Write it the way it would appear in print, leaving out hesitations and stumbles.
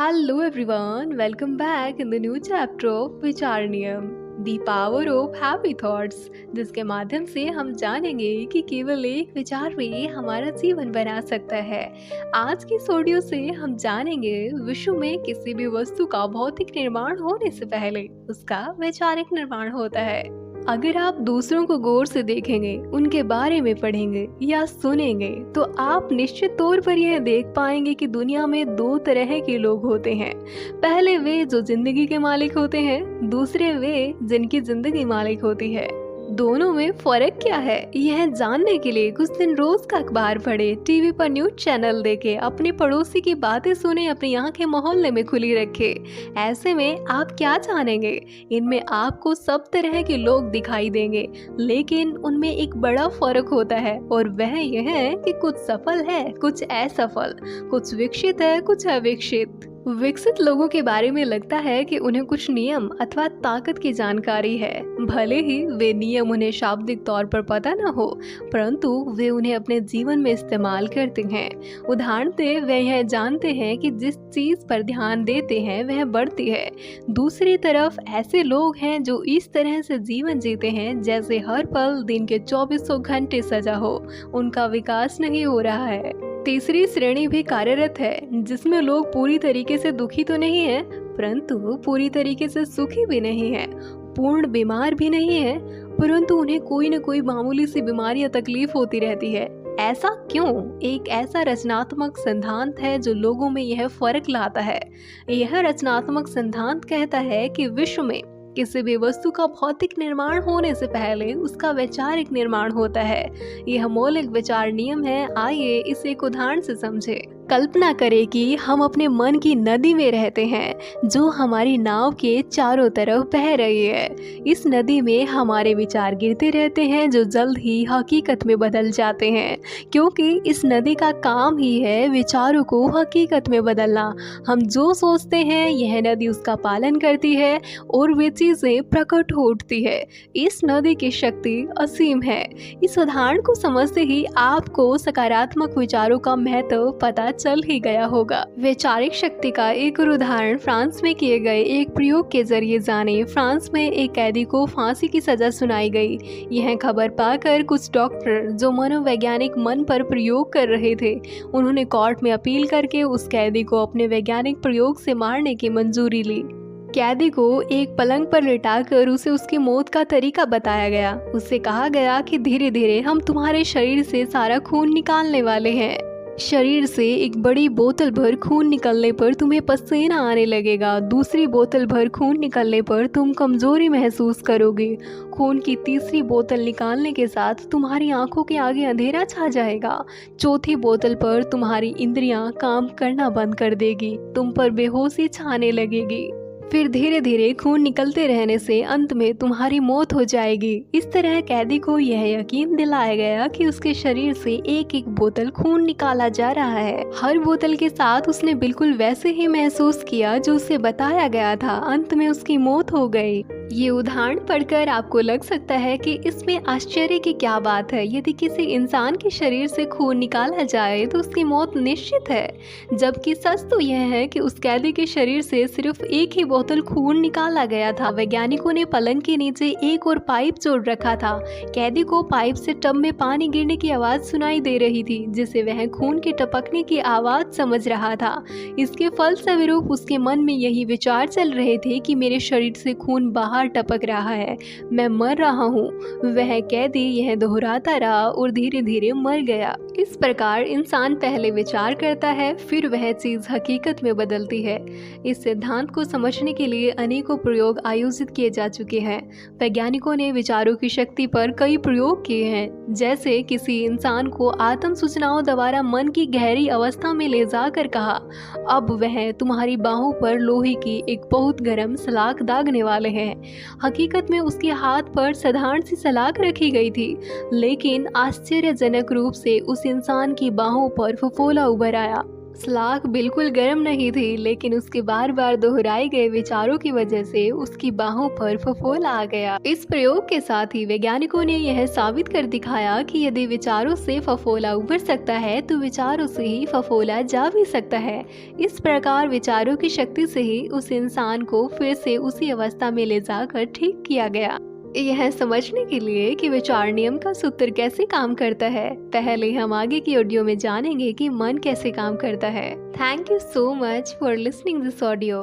Hello everyone, welcome back in the new chapter of विचारणीयम the power of happy thoughts, जिसके माध्यम से हम जानेंगे कि केवल एक विचार भी हमारा जीवन बना सकता है। आज की इस ऑडियो से हम जानेंगे विश्व में किसी भी वस्तु का भौतिक निर्माण होने से पहले उसका वैचारिक निर्माण होता है। अगर आप दूसरों को गौर से देखेंगे, उनके बारे में पढ़ेंगे या सुनेंगे तो आप निश्चित तौर पर यह देख पाएंगे कि दुनिया में दो तरह के लोग होते हैं। पहले वे जो जिंदगी के मालिक होते हैं, दूसरे वे जिनकी जिंदगी मालिक होती है। दोनों में फर्क क्या है, यह जानने के लिए कुछ दिन रोज का अखबार पढ़े, टीवी पर न्यूज चैनल देखे, अपने पड़ोसी की बातें सुने, अपनी आंखें मोहल्ले में खुली रखे। ऐसे में आप क्या जानेंगे? इनमें आपको सब तरह के लोग दिखाई देंगे, लेकिन उनमें एक बड़ा फर्क होता है और वह यह है कि कुछ सफल है, कुछ असफल, कुछ विकसित है, कुछ अविकसित। विकसित लोगों के बारे में लगता है कि उन्हें कुछ नियम अथवा ताकत की जानकारी है। भले ही वे नियम उन्हें शाब्दिक तौर पर पता न हो, परंतु वे उन्हें अपने जीवन में इस्तेमाल करते हैं। उदाहरणतः वे यह जानते हैं कि जिस चीज पर ध्यान देते हैं वह बढ़ती है। दूसरी तरफ ऐसे लोग हैं जो इस तरह से जीवन जीते हैं जैसे हर पल दिन के 2400 घंटे सजा हो, उनका विकास नहीं हो रहा है। तीसरी श्रेणी भी कार्यरत है, जिसमें लोग पूरी तरीके से दुखी तो नहीं है, परंतु पूरी तरीके से सुखी भी नहीं है, पूर्ण बीमार भी नहीं है, परंतु उन्हें कोई न कोई मामूली सी बीमारी या तकलीफ होती रहती है। ऐसा क्यों? एक ऐसा रचनात्मक सिद्धांत है जो लोगों में यह फर्क लाता है। यह रचनात्मक सिद्धांत कहता है कि विश्व में किसी भी वस्तु का भौतिक निर्माण होने से पहले उसका वैचारिक निर्माण होता है। यह मौलिक विचार नियम है। आइए इसे एक उदाहरण से समझे। कल्पना करें कि हम अपने मन की नदी में रहते हैं जो हमारी नाव के चारों तरफ बह रही है। इस नदी में हमारे विचार गिरते रहते हैं जो जल्द ही हकीकत में बदल जाते हैं, क्योंकि इस नदी का काम ही है विचारों को हकीकत में बदलना। हम जो सोचते हैं यह नदी उसका पालन करती है और वे चीजें प्रकट हो उठती है। इस नदी की शक्ति असीम है। इस उदाहरण को समझते ही आपको सकारात्मक विचारों का महत्व पता चल ही गया होगा। वैचारिक शक्ति का एक और उदाहरण फ्रांस में किए गए एक प्रयोग के जरिए जाने। फ्रांस में एक कैदी को फांसी की सजा सुनाई गई। यह खबर पाकर कुछ डॉक्टर जो मनोवैज्ञानिक मन पर प्रयोग कर रहे थे, उन्होंने कोर्ट में अपील करके उस कैदी को अपने वैज्ञानिक प्रयोग से मारने की मंजूरी ली। कैदी को एक पलंग पर लिटाकर उसे उसकी मौत का तरीका बताया गया। उससे कहा गया कि धीरे धीरे हम तुम्हारे शरीर से सारा खून निकालने वाले हैं। शरीर से एक बड़ी बोतल भर खून निकलने पर तुम्हें पसीना आने लगेगा। दूसरी बोतल भर खून निकलने पर तुम कमजोरी महसूस करोगे। खून की तीसरी बोतल निकालने के साथ तुम्हारी आंखों के आगे अंधेरा छा जाएगा। चौथी बोतल पर तुम्हारी इंद्रियां काम करना बंद कर देगी। तुम पर बेहोशी छाने लगेगी। फिर धीरे धीरे खून निकलते रहने से अंत में तुम्हारी मौत हो जाएगी। इस तरह कैदी को यह यकीन दिलाया गया कि उसके शरीर से एक एक बोतल खून निकाला जा रहा है। हर बोतल के साथ उसने बिल्कुल वैसे ही महसूस किया जो उसे बताया गया था। अंत में उसकी मौत हो गई। ये उदाहरण पढ़कर आपको लग सकता है कि इसमें आश्चर्य की क्या बात है। यदि किसी इंसान के शरीर से खून निकाला जाए तो उसकी मौत निश्चित है, जबकि सच तो यह है कि उस कैदी के शरीर से सिर्फ एक ही बोतल खून निकाला गया था। वैज्ञानिकों ने पलंग के नीचे एक और पाइप जोड़ रखा था। कैदी को पाइप से टब में पानी गिरने की आवाज सुनाई दे रही थी, जिसे वह खून के टपकने की आवाज समझ रहा था। इसके फलस्वरूप उसके मन में यही विचार चल रहे थे कि मेरे शरीर से खून बाहर टपक रहा है, मैं मर रहा हूँ। वह कैदी यह दोहराता रहा और धीरे धीरे मर गया। इस प्रकार इंसान पहले विचार करता है, फिर वह चीज हकीकत में बदलती है। इस सिद्धांत को समझने के लिए अनेकों प्रयोग आयोजित किए जा चुके हैं। वैज्ञानिकों ने विचारों की शक्ति पर कई प्रयोग किए हैं, जैसे किसी इंसान को आत्म सूचनाओं द्वारा मन की गहरी अवस्था में ले जाकर कहा, अब वह तुम्हारी बाहों पर लोहे की एक बहुत गर्म सलाख दागने वाले हैं। हकीकत में उसके हाथ पर साधारण सी सलाख रखी गई थी, लेकिन आश्चर्यजनक रूप से उस इंसान की बाहों पर फफोला उभर आया। सलाख बिल्कुल गर्म नहीं थी, लेकिन उसके बार बार दोहराए गए विचारों की वजह से उसकी बाहों पर फफोला आ गया। इस प्रयोग के साथ ही वैज्ञानिकों ने यह साबित कर दिखाया कि यदि विचारों से फफोला उभर सकता है तो विचारों से ही फफोला जा भी सकता है। इस प्रकार विचारों की शक्ति से ही उस इंसान को फिर से उसी अवस्था में ले जाकर ठीक किया गया। यह समझने के लिए कि विचार नियम का सूत्र कैसे काम करता है, पहले हम आगे की ऑडियो में जानेंगे कि मन कैसे काम करता है। Thank you so much for listening this audio.